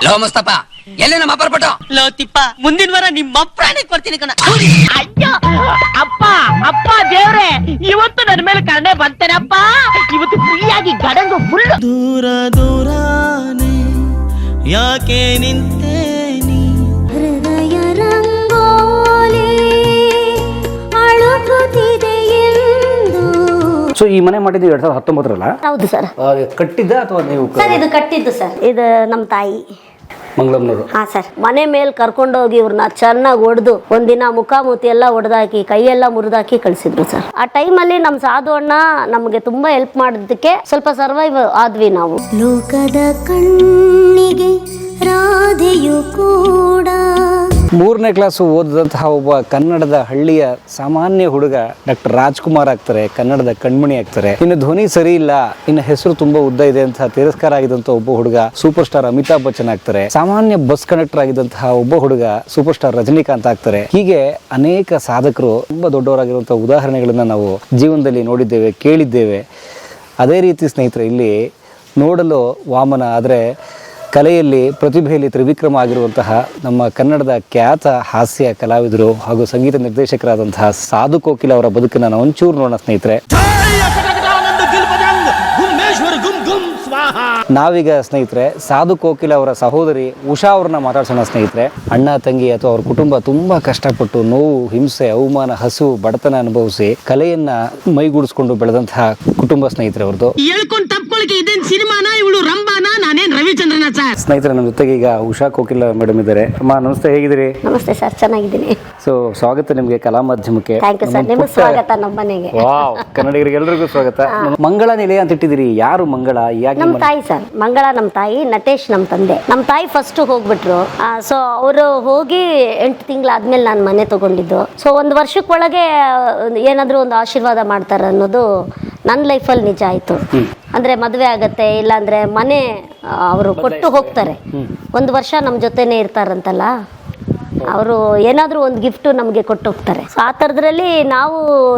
Low Mustafa ಎಲ್ಲಿ ನಮ್ಮ upper ಪಟ್ಟು ಲೋ ತಿಪ್ಪ ಮುಂದಿನ ವಾರ ನಿಮ್ಮ ಪ್ರಾಣಿಗೆ ಕೊಡ್ತೀನಿ ಕಣ. ಅಯ್ಯೋ ಅಪ್ಪ ಅಪ್ಪ ದೇವ್ರೆ, ಇವತ್ತು ನನ್ನ ಮೇಲೆ ಕರುಣೆ ಬಂತೇನಪ್ಪ. ಇವತ್ತು ಫ್ರೀಯಾಗಿ ಗಡಂಗು ಫುಲ್. ದೂರ ದೂರಾನೆ ಯಾಕೆ ನಿಂತೇನಿ ಹೃದಯ ರಂಗೋಲಿ ಅಳುಕುತ್ತಿದೆ ಎಂದು. ಸೊ ಈ ಮನೆ ಮಾಡಿದ್ದು 2019 ಹೌದು ಸರ್. ಕಟ್ಟಿದ್ದ ಅಥವಾ ನೀವು ಸರ್ ಇದು ಕಟ್ಟಿದ್ದು ಸರ್. ಇದು ನಮ್ಮ ತಾಯಿ ಮಂಗಳಮ್ನವರು. ಹಾ ಸರ್. ಮನೆ ಮೇಲೆ ಕರ್ಕೊಂಡೋಗಿ ಇವ್ರನ್ನ ಚೆನ್ನಾಗಿ ಹೊಡೆದು ಒಂದಿನ ಮುಖಾಮುಖಿ ಎಲ್ಲ ಹೊಡೆದಾಕಿ ಕೈಯೆಲ್ಲ ಮುರಿದಾಕಿ ಕಳಿಸಿದ್ರು ಸರ್. ಆ ಟೈಮಲ್ಲಿ ನಮ್ಮ ಸಾಧು ಅಣ್ಣ ನಮಗೆ ತುಂಬಾ ಹೆಲ್ಪ್ ಮಾಡೋದಕ್ಕೆ ಸ್ವಲ್ಪ ಸರ್ವೈವ್ ಆದ್ವಿ ನಾವು. ಲೋಕದ ಕಣ್ಣಿಗೆ ರಾಧೆಯು ಕೂಡ 3ನೇ ಕ್ಲಾಸು ಓದಿದಂತಹ ಒಬ್ಬ ಕನ್ನಡದ ಹಳ್ಳಿಯ ಸಾಮಾನ್ಯ ಹುಡುಗ ಡಾಕ್ಟರ್ ರಾಜ್ಕುಮಾರ್ ಆಗ್ತಾರೆ, ಕನ್ನಡದ ಕಣ್ಮಣಿ ಆಗ್ತಾರೆ. ಇನ್ನು ಧ್ವನಿ ಸರಿ ಇಲ್ಲ, ಇನ್ನು ಹೆಸರು ತುಂಬಾ ಉದ್ದ ಇದೆ ಅಂತ ತಿರಸ್ಕಾರ ಆಗಿದಂತ ಒಬ್ಬ ಹುಡುಗ ಸೂಪರ್ ಸ್ಟಾರ್ ಅಮಿತಾಬ್ ಬಚ್ಚನ್ ಆಗ್ತಾರೆ. ಸಾಮಾನ್ಯ ಬಸ್ ಕಂಡಕ್ಟರ್ ಆಗಿದ್ದಂತಹ ಒಬ್ಬ ಹುಡುಗ ಸೂಪರ್ ಸ್ಟಾರ್ ರಜನಿಕಾಂತ್ ಆಗ್ತಾರೆ. ಹೀಗೆ ಅನೇಕ ಸಾಧಕರು ತುಂಬಾ ದೊಡ್ಡವರಾಗಿರುವಂತಹ ಉದಾಹರಣೆಗಳನ್ನ ನಾವು ಜೀವನದಲ್ಲಿ ನೋಡಿದ್ದೇವೆ, ಕೇಳಿದ್ದೇವೆ. ಅದೇ ರೀತಿ ಸ್ನೇಹಿತರೆ, ಇಲ್ಲಿ ನೋಡಲು ವಾಮನ, ಆದರೆ ಕಲೆಯಲ್ಲಿ ಪ್ರತಿಭೆಯಲ್ಲಿ ತ್ರಿವಿಕ್ರಮ ಆಗಿರುವಂತಹ ನಮ್ಮ ಕನ್ನಡದ ಖ್ಯಾತ ಹಾಸ್ಯ ಕಲಾವಿದರು ಹಾಗೂ ಸಂಗೀತ ನಿರ್ದೇಶಕರಾದಂತಹ ಸಾಧು ಕೋಕಿಲ ಅವರ ಬದುಕನ್ನು ನಾವು ಒಂಚೂರು ನೋಡೋಣ ಸ್ನೇಹಿತರೆ. ನಾವೀಗ ಸ್ನೇಹಿತರೆ ಸಾಧು ಕೋಕಿಲ ಅವರ ಸಹೋದರಿ ಉಷಾ ಅವ್ರನ್ನ ಮಾತಾಡ್ಸೋಣ ಸ್ನೇಹಿತರೆ. ಅಣ್ಣ ತಂಗಿ ಅಥವಾ ಅವ್ರ ಕುಟುಂಬ ತುಂಬಾ ಕಷ್ಟಪಟ್ಟು ನೋವು, ಹಿಂಸೆ, ಅವಮಾನ, ಹಸು, ಬಡತನ ಅನುಭವಿಸಿ ಕಲೆಯನ್ನ ಮೈಗೂಡಿಸ್ಕೊಂಡು ಬೆಳೆದಂತಹ ಕುಟುಂಬ ಸ್ನೇಹಿತರೆ ಅವ್ರದ್ದು. ಹೇಳ್ಕೊಂಡು ತಪ್ಕೊಳಕ್ಕೆ ಇದೇನ್ ಸಿನಿಮಾನ, ಇವಳು ರಂಭಾನ, ನಾನೇನ್ ರವಿಚಂದ್ರನ ಸರ್. ಸ್ನೇಹಿತರೆ, ನಮ್ಮ ಜೊತೆಗೆ ಈಗ ಉಷಾ ಕೋಕಿಲ ಮೇಡಮ್ ಇದ್ದಾರೆ. ಅಮ್ಮ ನಮಸ್ತೆ, ಹೇಗಿದ್ದೀರಿ? ನಮಸ್ತೆ ಸರ್, ಚೆನ್ನಾಗಿದ್ದೀನಿ. ಸೊ ಸ್ವಾಗತ ನಿಮಗೆ ಕಲಾ ಮಾಧ್ಯಮಕ್ಕೆ. Thank you sir. ನಿಮಗೆ ಸ್ವಾಗತ ನಮ್ಮ ಮನೆಗೆ. ವಾವ್, ಕನ್ನಡಿಗರಿಗೆ ಎಲ್ರಿಗೂ ಸ್ವಾಗತ. ಮಂಗಳ ನಿಲಯ ಅಂತ ಇಟ್ಟಿದ್ದೀರಿ, ಯಾರು ಮಂಗಳ? ಯಾಕೆ? ನಮ್ಮ ತಾಯಿ ಸರ್. ಮಂಗಳ ನಮ್ಮ ತಾಯಿ, ನಟೇಶ್ ನಮ್ಮ ತಂದೆ. ನಮ್ಮ ತಾಯಿ ಫಸ್ಟ್ ಹೋಗ್ಬಿಟ್ರು. ಸೊ ಅವರು ಹೋಗಿ 8 ತಿಂಗಳಾದ್ಮೇಲೆ ನಾನು ಮನೆ ತಗೊಂಡಿದ್ದು. ಸೊ 1 ವರ್ಷಕ್ಕೊಳಗೆ ಏನಾದರೂ ಒಂದು ಆಶೀರ್ವಾದ ಮಾಡ್ತಾರೆ ಅನ್ನೋದು ನನ್ನ ಲೈಫಲ್ಲಿ ನಿಜ ಆಯಿತು. ಅಂದರೆ ಮದುವೆ ಆಗತ್ತೆ, ಇಲ್ಲಾಂದರೆ ಮನೆ ಅವರು ಕೊಟ್ಟು ಹೋಗ್ತಾರೆ. 1 ವರ್ಷ ನಮ್ಮ ಜೊತೆನೇ ಇರ್ತಾರಂತಲ್ಲ, ಅವರು ಏನಾದರೂ ಒಂದು ಗಿಫ್ಟ್ ನಮಗೆ ಕೊಟ್ಟು ಹೋಗ್ತಾರೆ. ಆ ಥರದ್ರಲ್ಲಿ ನಾವು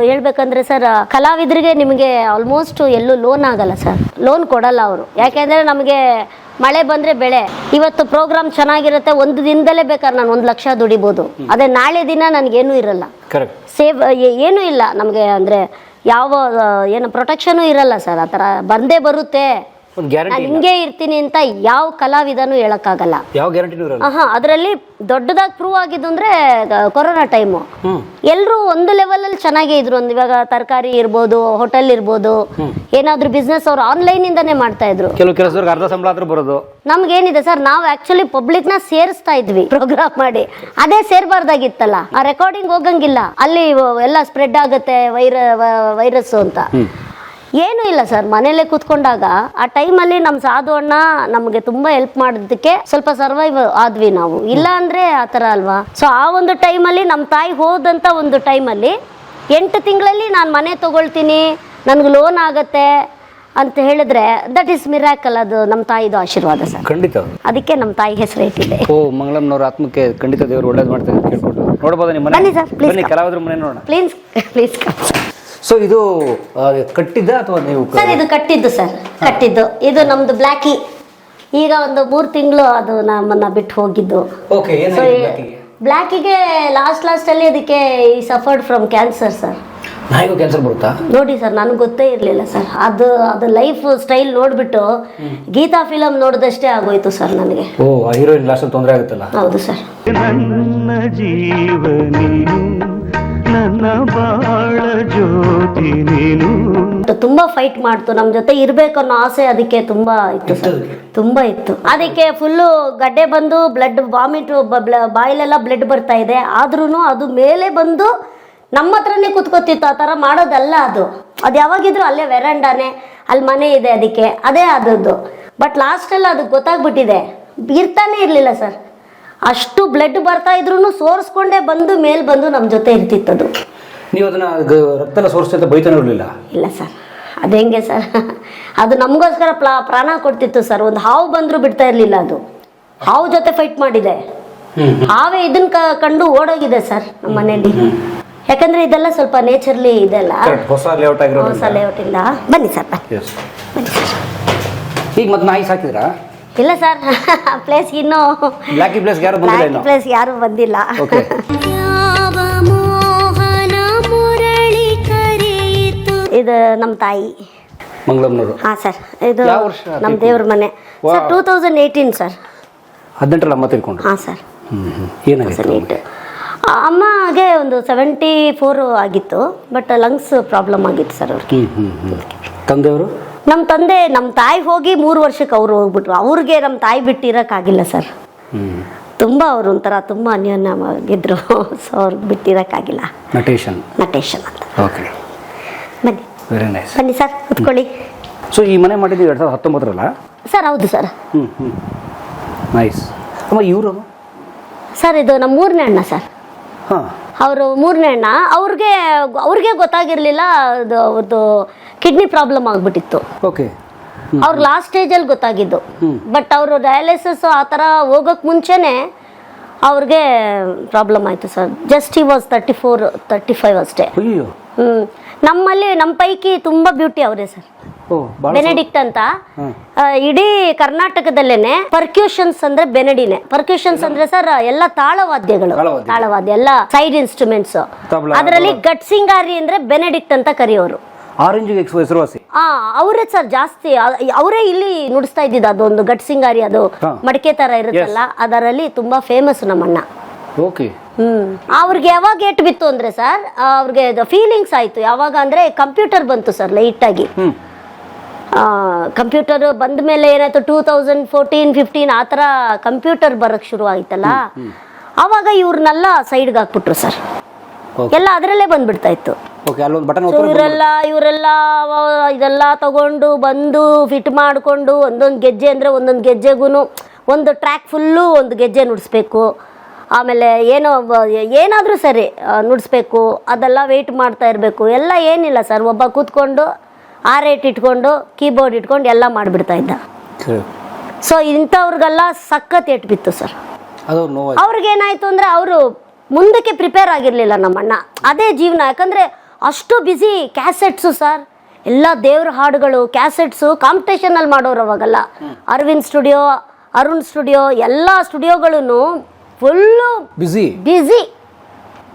ಹೇಳ್ಬೇಕಂದ್ರೆ ಸರ್, ಕಲಾವಿದರಿಗೆ ನಿಮಗೆ ಆಲ್ಮೋಸ್ಟ್ ಎಲ್ಲೂ ಲೋನ್ ಆಗಲ್ಲ ಸರ್, ಲೋನ್ ಕೊಡಲ್ಲ ಅವರು. ಯಾಕೆಂದರೆ ನಮಗೆ ಮಳೆ ಬಂದರೆ ಬೆಳೆ. ಇವತ್ತು ಪ್ರೋಗ್ರಾಮ್ ಚೆನ್ನಾಗಿರುತ್ತೆ, ಒಂದು ದಿನದಲ್ಲೇ ಬೇಕಾದ್ರೆ ನಾನು 1 ಲಕ್ಷ ದುಡಿಬೋದು. ಅದೇ ನಾಳೆ ದಿನ ನನಗೇನೂ ಇರಲ್ಲ, ಸೇವ್ ಏನೂ ಇಲ್ಲ ನಮಗೆ. ಅಂದರೆ ಯಾವ ಏನು ಪ್ರೊಟೆಕ್ಷನು ಇರಲ್ಲ ಸರ್. ಆ ಥರ ಬಂದೇ ಬರುತ್ತೆ, ನಾನು ಹಿಂಗೆ ಇರ್ತೀನಿ ಅಂತ ಯಾವ ಕಲಾವಿದನೂ ಹೇಳಕ್ಕಾಗಲ್ಲ. ಅದರಲ್ಲಿ ದೊಡ್ಡದಾಗಿ ಪ್ರೂವ್ ಆಗಿದ್ದು ಅಂದ್ರೆ ಕೊರೋನಾ ಟೈಮು. ಎಲ್ಲರೂ ಒಂದು ಲೆವೆಲ್ ಅಲ್ಲಿ ಚೆನ್ನಾಗೇ ಇದ್ರು. ಒಂದು ಇವಾಗ ತರಕಾರಿ ಇರ್ಬೋದು, ಹೋಟೆಲ್ ಇರ್ಬೋದು, ಏನಾದ್ರು ಬಿಸ್ನೆಸ್ ಅವ್ರು ಆನ್ಲೈನ್ ಇಂದಾನೆ ಮಾಡ್ತಾ ಇದ್ರು. ಕೆಲವು ಕೆಲಸದವ್ರಿಗೆ ಅರ್ಧ ಸಂಬಳ ಆದ್ರೂ ಬರೋದು. ನಮ್ಗೇನಿದೆ ಸರ್, ನಾವು ಆಕ್ಚುಲಿ ಪಬ್ಲಿಕ್ ನ ಸೇರಿಸ್ತಾ ಇದ್ವಿ ಪ್ರೋಗ್ರಾಮ್ ಮಾಡಿ. ಅದೇ ಸೇರ್ಬಾರ್ದಾಗಿತ್ತಲ್ಲ, ಆ ರೆಕಾರ್ಡಿಂಗ್ ಹೋಗಂಗಿಲ್ಲ, ಅಲ್ಲಿ ಎಲ್ಲ ಸ್ಪ್ರೆಡ್ ಆಗುತ್ತೆ ವೈರಸ್ ಅಂತ. ಏನೂ ಇಲ್ಲ ಸರ್, ಮನೇಲೆ ಕೂತ್ಕೊಂಡಾಗ ಆ ಟೈಮಲ್ಲಿ ನಮ್ಮ ಸಾಧು ಅಣ್ಣ ನಮಗೆ ತುಂಬಾ ಹೆಲ್ಪ್ ಮಾಡೋದಕ್ಕೆ ಸ್ವಲ್ಪ ಸರ್ವೈವ್ ಆದ್ವಿ ನಾವು. ಇಲ್ಲ ಅಂದ್ರೆ ಆ ಥರ ಅಲ್ವಾ. ಸೊ ಆ ಒಂದು ಟೈಮಲ್ಲಿ ನಮ್ಮ ತಾಯಿ ಹೋದಂಥ ಒಂದು ಟೈಮಲ್ಲಿ 8 ತಿಂಗಳಲ್ಲಿ ನಾನು ಮನೆ ತಗೊಳ್ತೀನಿ, ನನಗೆ ಲೋನ್ ಆಗತ್ತೆ ಅಂತ ಹೇಳಿದ್ರೆ ದಟ್ ಈಸ್ ಮಿರಾಕಲ್. ಅದು ನಮ್ಮ ತಾಯಿದು ಆಶೀರ್ವಾದ ಸರ್, ಖಂಡಿತ. ಅದಕ್ಕೆ ನಮ್ಮ ತಾಯಿ ಹೆಸರು ಇಟ್ಟಿದೆ. ಓ, ಮಂಗಳಮ್ನವರ ಆತ್ಮಕ್ಕೆ ಖಂಡಿತ ದೇವರು ಒಳ್ಳೇದು ಮಾಡ್ತಾರೆ ಕೇಳ್ಕೊಂಡು. ನೋಡ್ಬೋದಾ ನಿಮ್ಮ ಮನೆ? ಬನ್ನಿ ಸರ್, ಪ್ಲೀಸ್. ಕಲಾವಿದ್ರ ಮನೆ ನೋಡೋಣ ಪ್ಲೀಸ್. ಸೊ ಇದು ಕಟ್ಟಿದ್ದ ಅಥವಾ ನೀವು? ಸರ್ ಇದು ಕಟ್ಟಿದ್ದು ಸರ್, ಕಟ್ಟಿದ್ದು. ಇದು ನಮ್ದು ಬ್ಲ್ಯಾಕಿ. ಈಗ ಒಂದು 3 ತಿಂಗಳು ಅದು ನಮ್ಮನ್ನ ಬಿಟ್ಟು ಹೋಗಿದ್ದು. ಬ್ಲ್ಯಾಕಿಗೆ ಲಾಸ್ಟ್ ಅಲ್ಲಿ ಅದಕ್ಕೆ ಸಫರ್ಡ್ ಫ್ರಮ್ ಕ್ಯಾನ್ಸರ್ ಸರ್. ನಾಯಿಗೂ ಕ್ಯಾನ್ಸರ್ ಬರುತ್ತಾ? ನೋಡಿ ಸರ್, ನನಗೆ ಗೊತ್ತೇ ಇರಲಿಲ್ಲ ಸರ್. ಅದು ಲೈಫ್ ಸ್ಟೈಲ್ ನೋಡ್ಬಿಟ್ಟು ಗೀತಾ ಫಿಲಮ್ ನೋಡಿದಷ್ಟೇ ಆಗೋಯ್ತು ಸರ್ ನನಗೆ. ಓ, ಹೀರೋಯಿನ್ ಲಾಸ್ಟ್ ತೊಂದರೆ ಆಗುತ್ತಲ್ಲ. ಹೌದು ಸರ್. ನನ್ನ ಜೀವನಿ ನನ್ನ ಬಾಳ ಜ್ಯೋತಿ ನೀನು. ತುಂಬಾ ಫೈಟ್ ಮಾಡ್ತು, ನಮ್ಮ ಜೊತೆ ಇರ್ಬೇಕು ಅನ್ನೋ ಆಸೆ ಅದಕ್ಕೆ ತುಂಬಾ ಇತ್ತು ಸರ್, ತುಂಬಾ ಇತ್ತು. ಅದಕ್ಕೆ ಫುಲ್ಲು ಗಡ್ಡೆ ಬಂದು ಬ್ಲಡ್ ವಾಮಿಟ್, ಬಾಯಿಲೆಲ್ಲ ಬ್ಲಡ್ ಬರ್ತಾ ಇದೆ. ಆದ್ರೂ ಅದು ಮೇಲೆ ಬಂದು ನಮ್ಮ ಹತ್ರನೇ ಕುತ್ಕೋತಿತ್ತು. ಆ ಥರ ಮಾಡೋದಲ್ಲ ಅದು ಯಾವಾಗಿದ್ರು ಅಲ್ಲೇ ವೆರಂಡಾನೆ, ಅಲ್ಲಿ ಮನೆ ಇದೆ ಅದಕ್ಕೆ, ಅದೇ ಆದದ್ದು. ಬಟ್ ಲಾಸ್ಟಲ್ಲಿ ಅದು ಗೊತ್ತಾಗ್ಬಿಟ್ಟಿದೆ, ಇರ್ತಾನೆ ಇರಲಿಲ್ಲ ಸರ್. ಅಷ್ಟು ಬ್ಲಡ್ ಬರ್ತಾ ಇದ್ರು ಸೋರ್ಸ್ಕೊಂಡೇ ಬಂದು ಮೇಲ್ ಬಂದು ನಮ್ಮ ಜೊತೆ ಇರ್ತಿತ್ತದು. ನೀವು ಅದನ್ನ ರಕ್ತ ಸೋರಿಸ್ತಾ ಬೈತಾನೆ ಇರಲಿಲ್ಲ? ಇಲ್ಲ ಸರ್, ಅದು ಹೆಂಗೆ ಸರ್, ಅದು ನಮಗೋಸ್ಕರ ಪ್ರಾಣ ಕೊಡ್ತಿತ್ತು ಸರ್. ಒಂದು ಹಾವು ಬಂದರೂ ಬಿಡ್ತಾ ಇರಲಿಲ್ಲ. ಅದು ಹಾವು ಜೊತೆ ಫೈಟ್ ಮಾಡಿದೆ. ಹಾವೇ ಇದನ್ನ ಕಂಡು ಓಡೋಗಿದೆ ಸರ್ ನಮ್ಮ ಮನೆಯಲ್ಲಿ. ಯಾಕಂದ್ರೆ ಇದೆಲ್ಲ ಸ್ವಲ್ಪ ನೇಚರ್ಲಿ ಇದೆಲ್ಲ ಹೊಸ ಲೇಔಟ್ ಇಂದ. ಬನ್ನಿ ಸರ್, ಬನ್ನಿ ಸರ್. ಈಗ ಮತ್ತೆ ನಾಯಿ ಸಾಕಿದ್ರಾ? ಇಲ್ಲ ಸರ್ ಪ್ಲೇಸ್ ಇನ್ನೂ ಬ್ಲ್ಯಾಕಿ ಪ್ಲೇಸ್ ಯಾರು ಬಂದಿಲ್ಲ ಇನ್ನು? ಪ್ಲೇಸ್ ಯಾರು ಬಂದಿಲ್ಲ. ಓಕೆ. ಇದು ನಮ್ಮ ತಾಯಿ ಮಂಗಳೂರಿನವರು. ಹಾಂ ಸರ್, ಇದು ಯಾವ ವರ್ಷ ನಮ್ಮ ದೇವ್ರ ಮನೆ ಸರ್. 2018 ಸರ್. 18 ಅಮ್ಮ ತಿಳ್ಕೊಂಡು. ಹಾಂ ಸರ್, ಏನಾಗಿತ್ತು? 2008. ಅಮ್ಮಗೆ ಒಂದು 74 ಆಗಿತ್ತು, ಬಟ್ ಲಂಗ್ಸ್ ಪ್ರಾಬ್ಲಮ್ ಆಗಿತ್ತು ಸರ್ ಅವ್ರಿಗೆ. ತಂದೆಯವರು? ನಮ್ಮ ತಂದೆ, ನಮ್ಮ ತಾಯಿ ಹೋಗಿ 3 ವರ್ಷಕ್ಕೆ ಅವರು ಹೋಗ್ಬಿಟ್ರು. ಅವ್ರಿಗೆ ನಮ್ಮ ತಾಯಿ ಬಿಟ್ಟಿರೋಕ್ಕಾಗಿಲ್ಲ ಸರ್. ತುಂಬ ಅವರು ಒಂಥರ ತುಂಬ ಅನ್ಯೋನ್ಯವಾಗಿದ್ರು. ಸೊ ಅವ್ರಿಗೆ ಬಿಟ್ಟಿರೋಕ್ಕಾಗಿಲ್ಲ. ನಟೇಶನ್ ಅಂತ. ಓಕೆ, ಬನ್ನಿ ವೆರಿ ನೈಸ್. ಬನ್ನಿ ಸರ್, ಕುತ್ಕೊಳ್ಳಿ. ಸೊ ಈ ಮನೆ ಮಾಡಿದ್ದು 2019 ಸರ್? ಹೌದು ಸರ್. ನೈಸ್. ಅಮ್ಮ ಇವರು? ಸರ್ ಇದು ನಮ್ಮ 3ನೇ ಅಣ್ಣ ಸರ್. ಹಾಂ, ಅವರು 3ನೇ ಅಣ್ಣ. ಅವ್ರಿಗೆ ಗೊತ್ತಾಗಿರಲಿಲ್ಲ, ಅದು ಅವ್ರದ್ದು ಕಿಡ್ನಿ ಪ್ರಾಬ್ಲಮ್ ಆಗಿಬಿಟ್ಟಿತ್ತು. ಓಕೆ. ಅವ್ರು ಲಾಸ್ಟ್ ಸ್ಟೇಜಲ್ಲಿ ಗೊತ್ತಾಗಿದ್ದು. ಬಟ್ ಅವರು ಡಯಾಲಿಸಿಸ್ ಆ ಥರ ಹೋಗೋಕ್ಕೆ ಮುಂಚೆನೇ ಅವ್ರಿಗೆ ಪ್ರಾಬ್ಲಮ್ ಆಯಿತು ಸರ್. ಜಸ್ಟ್ ಹಿ ವಾಸ್ 34-35 ಅಷ್ಟೇ. ಅಯ್ಯೋ. ನಮ್ಮಲ್ಲಿ ನಮ್ಮ ಪೈಕಿ ತುಂಬ ಬ್ಯೂಟಿ ಅವರೇ ಸರ್. ಬೆನೆಡಿಕ್ಟ್ ಅಂತ. ಇಡೀ ಕರ್ನಾಟಕದಲ್ಲೇನೆ ಪರ್ಕ್ಯೂಷನ್ಸ್ ಅಂದ್ರೆ ಬೆನೆಡಿನೇ. ಪರ್ಕ್ಯೂಷನ್ಸ್ ಅಂದ್ರೆ ಸರ್ ಎಲ್ಲ ತಾಳವಾದ್ಯಗಳು, ತಾಳವಾದ್ಯ ಎಲ್ಲ ಸೈಡ್ ಇನ್ಸ್ಟ್ರೂಮೆಂಟ್ಸ್. ಅದರಲ್ಲಿ ಗಟ್ಸಿಂಗಾರಿ ಅಂದ್ರೆ ಬೆನೆಡಿಕ್ಟ್ ಅಂತ ಕರೆಯೋರು. ಆರೆಂಜ್ ಹೆಸರುವಾಸಿ. ಅವರೇ ಸರ್ ಜಾಸ್ತಿ. ಅವರೇ ಇಲ್ಲಿ ನುಡಿಸ್ತಾ ಇದ್ದಿದ್ದು ಅದೊಂದು ಗಟ್ಸಿಂಗಾರಿ, ಅದು ಮಡಿಕೆ ತರ ಇರುತ್ತಲ್ಲ, ಅದರಲ್ಲಿ ತುಂಬಾ ಫೇಮಸ್ ನಮ್ಮಣ್ಣ. ಓಕೆ. ಅವ್ರಿಗೆ ಯಾವಾಗ ಏಟ್ ಬಿತ್ತು ಅಂದ್ರೆ ಸರ್, ಅವ್ರಿಗೆ ಫೀಲಿಂಗ್ಸ್ ಆಯ್ತು ಯಾವಾಗ ಅಂದ್ರೆ ಕಂಪ್ಯೂಟರ್ ಬಂತು ಸರ್ ಲೈಟ್ ಆಗಿ. ಕಂಪ್ಯೂಟರ್ ಬಂದ ಮೇಲೆ ಏನಾಯ್ತು, 2014-15 ಆ ಥರ ಕಂಪ್ಯೂಟರ್ ಬರಕ್ ಶುರು ಆಯ್ತಲ್ಲ, ಅವಾಗ ಇವ್ರನ್ನೆಲ್ಲ ಸೈಡ್ಗೆ ಹಾಕ್ಬಿಟ್ರು ಸರ್. ಎಲ್ಲ ಅದರಲ್ಲೇ ಬಂದ್ಬಿಡ್ತಾ ಇತ್ತು. ಇವರೆಲ್ಲ ಇದೆಲ್ಲ ತಗೊಂಡು ಬಂದು ಫಿಟ್ ಮಾಡಿಕೊಂಡು ಒಂದೊಂದು ಗೆಜ್ಜೆ ಅಂದರೆ ಒಂದೊಂದು ಗೆಜ್ಜೆಗೂ ಒಂದು ಟ್ರ್ಯಾಕ್ ಫುಲ್ಲು ಒಂದು ಗೆಜ್ಜೆ ನುಡಿಸ್ಬೇಕು. ಆಮೇಲೆ ಏನಾದರೂ ಸರಿ ನುಡಿಸ್ಬೇಕು, ಅದೆಲ್ಲ ವೆಯ್ಟ್ ಮಾಡ್ತಾ ಇರಬೇಕು. ಎಲ್ಲ ಏನಿಲ್ಲ ಸರ್, ಒಬ್ಬ ಕೂತ್ಕೊಂಡು R8 ಇಟ್ಕೊಂಡು ಕೀಬೋರ್ಡ್ ಇಟ್ಕೊಂಡು ಎಲ್ಲ ಮಾಡಿಬಿಡ್ತಾ ಇದ್ದ. ಸೊ ಇಂಥವ್ರಿಗೆಲ್ಲ ಸಖತ್ ಏಟ್ ಬಿತ್ತು ಸರ್. ಅವ್ರಿಗೇನಾಯ್ತು ಅಂದರೆ ಅವರು ಮುಂದಕ್ಕೆ ಪ್ರಿಪೇರ್ ಆಗಿರಲಿಲ್ಲ ನಮ್ಮಣ್ಣ. ಅದೇ ಜೀವನ. ಯಾಕಂದರೆ ಅಷ್ಟು ಬ್ಯುಸಿ. ಕ್ಯಾಸೆಟ್ಸು ಸರ್, ಎಲ್ಲ ದೇವ್ರ ಹಾಡುಗಳು ಕ್ಯಾಸೆಟ್ಸು ಕಾಂಪಿಟೇಷನಲ್ಲಿ ಮಾಡೋರು ಅವಾಗಲ್ಲ. ಅರವಿಂದ್ ಸ್ಟುಡಿಯೋ, ಅರುಣ್ ಸ್ಟುಡಿಯೋ, ಎಲ್ಲ ಸ್ಟುಡಿಯೋಗಳೂ ಫುಲ್ಲು ಬ್ಯುಸಿ.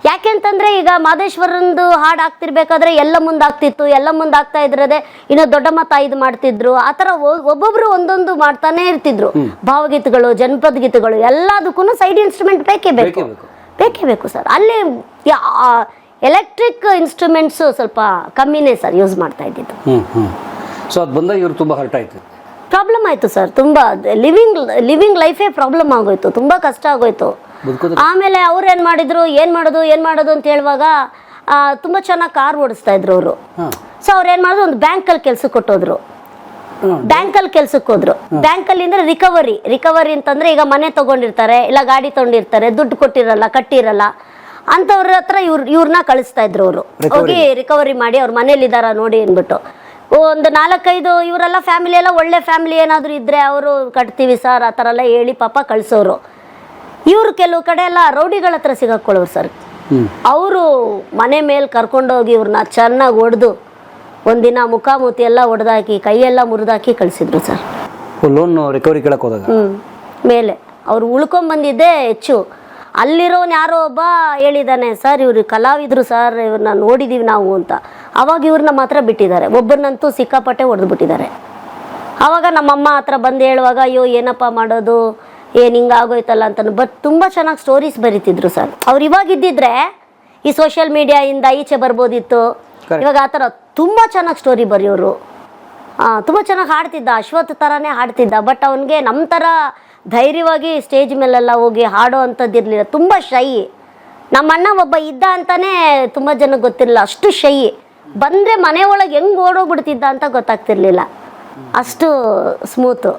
ಯಾಕೆಂತಂದ್ರೆ ಈಗ ಮಾದೇಶ್ವರಂದು ಹಾಡು ಆಗ್ತಿರ್ಬೇಕಾದ್ರೆ ಎಲ್ಲ ಮುಂದಾಗ್ತಿತ್ತು, ಎಲ್ಲ ಮುಂದಾಗ್ತಾ ಇದ್ರದೆ ಇನ್ನು ದೊಡ್ಡಮ್ಮ ತಾಯಿದು ಮಾಡ್ತಿದ್ರು. ಆ ಥರ ಒಬ್ಬೊಬ್ರು ಒಂದೊಂದು ಮಾಡ್ತಾನೆ ಇರ್ತಿದ್ರು. ಭಾವಗೀತೆಗಳು, ಜನಪದ ಗೀತೆಗಳು ಎಲ್ಲದಕ್ಕೂ ಸೈಡ್ ಇನ್ಸ್ಟ್ರೂಮೆಂಟ್ ಬೇಕೇ ಬೇಕು ಸರ್. ಅಲ್ಲಿ ಎಲೆಕ್ಟ್ರಿಕ್ ಇನ್ಸ್ಟ್ರೂಮೆಂಟ್ಸು ಸ್ವಲ್ಪ ಕಮ್ಮಿನೇ ಸರ್ ಯೂಸ್ ಮಾಡ್ತಾ ಇದ್ದಿದ್ದು. ಸೊ ಅದು ಬಂದಾಗ ಇವರು ತುಂಬ ಹರ್ಟ್ ಆಯ್ತು, ಪ್ರಾಬ್ಲಮ್ ಆಯಿತು ಸರ್. ತುಂಬ ಲಿವಿಂಗ್ ಲೈಫೇ ಪ್ರಾಬ್ಲಮ್ ಆಗೋಯ್ತು, ತುಂಬ ಕಷ್ಟ ಆಗೋಯ್ತು. ಆಮೇಲೆ ಅವ್ರು ಏನು ಮಾಡೋದು ಅಂತ ಹೇಳುವಾಗ ತುಂಬ ಚೆನ್ನಾಗಿ ಕಾರ್ ಓಡಿಸ್ತಾ ಇದ್ರು ಅವರು. ಸೊ ಅವ್ರು ಏನು ಮಾಡಿದ್ರು, ಒಂದು ಬ್ಯಾಂಕಲ್ಲಿ ಕೆಲ್ಸಕ್ಕೆ ಕೊಟ್ಟೋದ್ರು. ಬ್ಯಾಂಕಲ್ಲಿ ಕೆಲ್ಸಕ್ಕೆ ಹೋದ್ರು. ಬ್ಯಾಂಕಲ್ಲಿ ಅಂದ್ರೆ ರಿಕವರಿ ಅಂತಂದ್ರೆ ಈಗ ಮನೆ ತಗೊಂಡಿರ್ತಾರೆ, ಇಲ್ಲ ಗಾಡಿ ತಗೊಂಡಿರ್ತಾರೆ, ದುಡ್ಡು ಕಟ್ಟಿರಲ್ಲ ಅಂತವ್ರ ಹತ್ರ ಇವ್ರನ್ನ ಕಳಿಸ್ತಾ ಇದ್ರು ಅವರು. ಹೋಗಿ ರಿಕವರಿ ಮಾಡಿ ಅವ್ರ ಮನೇಲಿ ಇದಾರ ನೋಡಿ ಅಂದ್ಬಿಟ್ಟು ಒಂದು 4-5 ಇವರೆಲ್ಲ ಫ್ಯಾಮಿಲಿ ಎಲ್ಲ ಒಳ್ಳೆ ಫ್ಯಾಮಿಲಿ ಏನಾದರೂ ಇದ್ರೆ ಅವರು ಕಟ್ತೀವಿ ಸರ್ ಆ ಥರ ಎಲ್ಲ ಹೇಳಿ ಪಾಪ ಕಳಿಸೋರು. ಇವರು ಕೆಲವು ಕಡೆ ಎಲ್ಲ ರೌಡಿಗಳ ಹತ್ರ ಸಿಗಾಕೊಳ್ಳೋರು ಸರ್. ಅವರು ಮನೆ ಮೇಲೆ ಕರ್ಕೊಂಡೋಗಿ ಇವ್ರನ್ನ ಚೆನ್ನಾಗಿ ಹೊಡೆದು ಒಂದಿನ ಮುಖಾಮುಖಿ ಎಲ್ಲ ಹೊಡೆದಾಕಿ ಕೈಯೆಲ್ಲ ಮುರಿದಾಕಿ ಕಳಿಸಿದ್ರು ಸರ್. ಲೋನ್ ರಿಕವರಿ ಕೇಳಕ್ಕೆ ಹೋದಾಗ ಮೇಲೆ ಅವ್ರು ಉಳ್ಕೊಂಬಂದಿದ್ದೆ ಹೆಚ್ಚು. ಅಲ್ಲಿರೋನು ಯಾರೋ ಒಬ್ಬ ಹೇಳಿದ್ದಾನೆ, ಸರ್ ಇವ್ರು ಕಲಾವಿದ್ರು ಸರ್, ಇವ್ರನ್ನ ನೋಡಿದೀವಿ ನಾವು ಅಂತ. ಅವಾಗ ಇವ್ರನ್ನ ಮಾತ್ರ ಬಿಟ್ಟಿದ್ದಾರೆ, ಒಬ್ಬರನ್ನಂತೂ ಸಿಕ್ಕಾಪಟ್ಟೆ ಹೊಡೆದು ಬಿಟ್ಟಿದ್ದಾರೆ. ಆವಾಗ ನಮ್ಮಮ್ಮ ಹತ್ರ ಬಂದು ಹೇಳುವಾಗ ಅಯ್ಯೋ ಏನಪ್ಪ ಮಾಡೋದು, ಏನು ಹಿಂಗಾಗೋಯ್ತಲ್ಲ ಅಂತ. ಬಟ್ ತುಂಬ ಚೆನ್ನಾಗಿ ಸ್ಟೋರೀಸ್ ಬರೀತಿದ್ರು ಸರ್. ಅವ್ರು ಇವಾಗಿದ್ದಿದ್ರೆ ಈ ಸೋಷಿಯಲ್ ಮೀಡಿಯಾಯಿಂದ ಈಚೆ ಬರ್ಬೋದಿತ್ತು. ಇವಾಗ ಆ ಥರ ತುಂಬ ಚೆನ್ನಾಗಿ ಸ್ಟೋರಿ ಬರೆಯೋರು. ತುಂಬ ಚೆನ್ನಾಗಿ ಹಾಡ್ತಿದ್ದ, ಅಶ್ವಥ್ ಥರನೇ ಹಾಡ್ತಿದ್ದ. ಬಟ್ ಅವನಿಗೆ ನಮ್ಮ ಥರ ಧೈರ್ಯವಾಗಿ ಸ್ಟೇಜ್ ಮೇಲೆಲ್ಲ ಹೋಗಿ ಹಾಡೋ ಅಂಥದ್ದಿರಲಿಲ್ಲ. ತುಂಬ ಶೈ. ನಮ್ಮ ಅಣ್ಣ ಒಬ್ಬ ಇದ್ದ ಅಂತಾನೆ ತುಂಬ ಜನಕ್ಕೆ ಗೊತ್ತಿರಲಿಲ್ಲ, ಅಷ್ಟು ಶೈ. ಬಂದರೆ ಮನೆ ಒಳಗೆ ಹೆಂಗೆ ಓಡೋಗ್ಬಿಡ್ತಿದ್ದ ಅಂತ ಗೊತ್ತಾಗ್ತಿರ್ಲಿಲ್ಲ, ಅಷ್ಟು ಸ್ಮೂತು.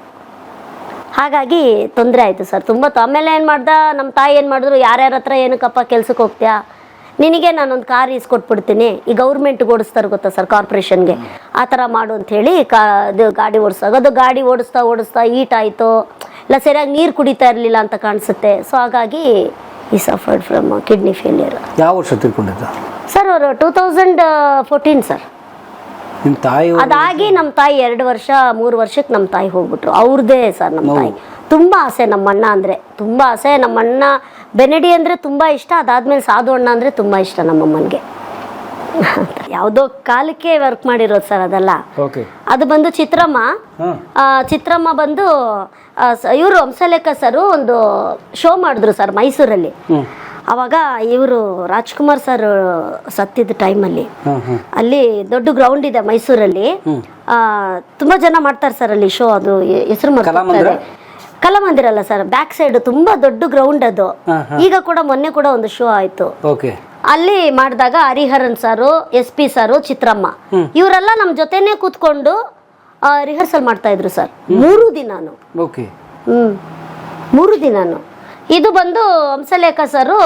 ಹಾಗಾಗಿ ತೊಂದರೆ ಆಯಿತು ಸರ್ ತುಂಬ. ಆಮೇಲೆ ಏನು ಮಾಡ್ದ, ನಮ್ಮ ತಾಯಿ ಏನು ಮಾಡಿದ್ರು, ಯಾರ್ಯಾರ ಹತ್ರ ಏನಕ್ಕಪ್ಪ ಕೆಲ್ಸಕ್ಕೆ ಹೋಗ್ತೀಯಾ, ನಿನಗೆ ನಾನೊಂದು ಕಾರ್ ಈಸ್ಕೊಟ್ಬಿಡ್ತೀನಿ, ಈ ಗೌರ್ಮೆಂಟ್ಗೆ ಓಡಿಸ್ತಾರೆ ಗೊತ್ತಾ ಸರ್, ಕಾರ್ಪೊರೇಷನ್ಗೆ, ಆ ಥರ ಮಾಡು ಅಂಥೇಳಿ ಅದು ಗಾಡಿ ಓಡಿಸ್ದಾಗ ಅದು ಗಾಡಿ ಓಡಿಸ್ತಾ ಈಟಾಯಿತು, ಇಲ್ಲ ಸರಿಯಾಗಿ ನೀರು ಕುಡಿತಾ ಇರಲಿಲ್ಲ ಅಂತ ಕಾಣಿಸುತ್ತೆ. ಸೊ ಹಾಗಾಗಿ ಈ ಸಫರ್ಡ್ ಫ್ರಮ್ ಕಿಡ್ನಿ ಫೇಲಿಯರ್. ಯಾವ ವರ್ಷ ತಿಳ್ಕೊಂಡಿದ್ದ ಸರ್ ಅವರು? 2014 ಸರ್. ನಿಮ್ಮ ತಾಯಿ ಅದಾಗಿ ನಮ್ಮ ತಾಯಿ 2 ವರ್ಷ 3 ವರ್ಷಕ್ಕೆ ನಮ್ಮ ತಾಯಿ ಹೋಗ್ಬಿಟ್ರು. ಅವ್ರದ್ದೇ ಸರ್ ನಮ್ಮ ತಾಯಿ. ತುಂಬಾ ಆಸೆ ನಮ್ಮ ಅಣ್ಣ ಅಂದ್ರೆ, ತುಂಬಾ ಆಸೆ. ನಮ್ಮ ಅಣ್ಣ ಬೆನಡಿ ಅಂದ್ರೆ ತುಂಬಾ ಇಷ್ಟ. ಅದಾದ್ಮೇಲೆ ಸಾಧು ಅಣ್ಣ ಅಂದ್ರೆ ತುಂಬಾ ಇಷ್ಟ ನಮ್ಮಮ್ಮನಿಗೆ. ಯಾವುದೋ ಕಾಲಕ್ಕೆ ವರ್ಕ್ ಮಾಡಿರೋದು ಸರ್ ಅದೆಲ್ಲ. ಓಕೆ. ಅದು ಬಂದು ಚಿತ್ರಮ್ಮ. ಚಿತ್ರಮ್ಮ ಬಂದು ಇವರು ಹಂಸಲೇಖ ಸರ್ ಒಂದು ಶೋ ಮಾಡಿದ್ರು ಸರ್ ಮೈಸೂರಲ್ಲಿ. ಅವಾಗ ಇವರು ರಾಜ್ಕುಮಾರ್ ಸರ್ ಸತ್ತಿದ್ದ ಟೈಮಲ್ಲಿ ಅಲ್ಲಿ ದೊಡ್ಡ ಗ್ರೌಂಡ್ ಇದೆ ಮೈಸೂರಲ್ಲಿ. ತುಂಬಾ ಜನ ಮಾಡ್ತಾರೆ ಸರ್ ಅಲ್ಲಿ ಶೋ. ಅದು ಹೆಸರು ಮಾಡ್ತಾರೆ, ಕಲಾಮಂದಿರ ಅಲ್ಲ ಸರ್, ಬ್ಯಾಕ್ ಸೈಡ್ ತುಂಬಾ ದೊಡ್ಡ ಗ್ರೌಂಡ್ ಅದು. ಈಗ ಕೂಡ ಮೊನ್ನೆ ಕೂಡ ಒಂದು ಶೋ ಆಯ್ತು. ಅಲ್ಲಿ ಮಾಡಿದಾಗ ಹರಿಹರನ್ ಸಾರು, SP ಸಾರು, ಚಿತ್ರಮ್ಮ ಇವರೆಲ್ಲ ನಮ್ ಜೊತೆನೆ ಕೂತ್ಕೊಂಡು ರಿಹರ್ಸಲ್ ಮಾಡ್ತಾ ಇದ್ರು ಸರ್ 3 ದಿನಾನು. 3 ದಿನಾನು. ಇದು ಬಂದು ಹಂಸಲೇಖ ಸರು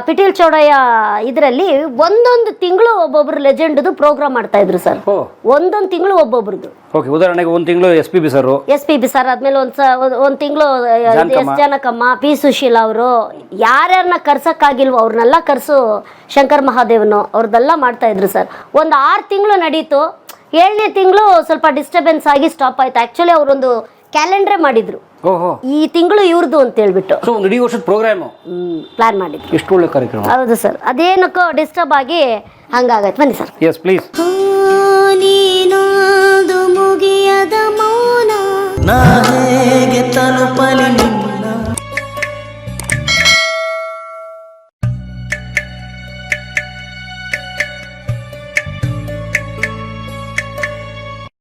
ಪಿಟೀಲ್ ಚೌಡಯ್ಯ ಇದರಲ್ಲಿ ಒಂದೊಂದು ತಿಂಗಳು ಒಬ್ಬೊಬ್ರು ಲೆಜೆಂಡ್ದು ಪ್ರೋಗ್ರಾಮ್ ಮಾಡ್ತಾ ಇದ್ರು ಸರ್. ಒಂದೊಂದು ತಿಂಗಳು ಒಬ್ಬೊಬ್ರದ್ದು. ಉದಾಹರಣೆಗೆ ಒಂದು ತಿಂಗಳು SPB ಸರ್, ಆದ್ಮೇಲೆ ಒಂದ್ ತಿಂಗಳು S ಜಾನಕಮ್ಮ, P ಸುಶೀಲಾ ಅವರು. ಯಾರ್ಯಾರನ್ನ ಕರ್ಸಕ್ಕಾಗಿಲ್ವೋ ಅವ್ರನ್ನೆಲ್ಲ ಕರ್ಸು, ಶಂಕರ್ ಮಹಾದೇವನು ಅವ್ರದ್ದೆಲ್ಲ ಮಾಡ್ತಾ ಇದ್ರು ಸರ್. ಒಂದು 6 ತಿಂಗಳು ನಡೀತು. 7ನೇ ತಿಂಗಳು ಸ್ವಲ್ಪ ಡಿಸ್ಟರ್ಬೆನ್ಸ್ ಆಗಿ ಸ್ಟಾಪ್ ಆಯ್ತು. ಆಕ್ಚುಲಿ ಅವರೊಂದು ಕ್ಯಾಲೆಂಡರ್ ಮಾಡಿದ್ರು, ಈ ತಿಂಗಳು ಇವ್ರದ್ದು ಅಂತ ಹೇಳ್ಬಿಟ್ಟು ಇಡೀ ವರ್ಷದ ಪ್ರೋಗ್ರಾಮ್ ಪ್ಲಾನ್ ಮಾಡಿದ್ರು. ಎಷ್ಟು ಒಳ್ಳೆ ಕಾರ್ಯಕ್ರಮ. ಹೌದು ಸರ್, ಅದೇನಕ್ಕೋ ಡಿಸ್ಟರ್ಬ್ ಆಗಿ ಹಂಗಾಗೈತೆ. ಬನ್ನಿ ಸರ್. Yes please. ಮುಗಿಯದ ಮೌನ ನಾ ಹೇಗೆ ತಲುಪಲಿ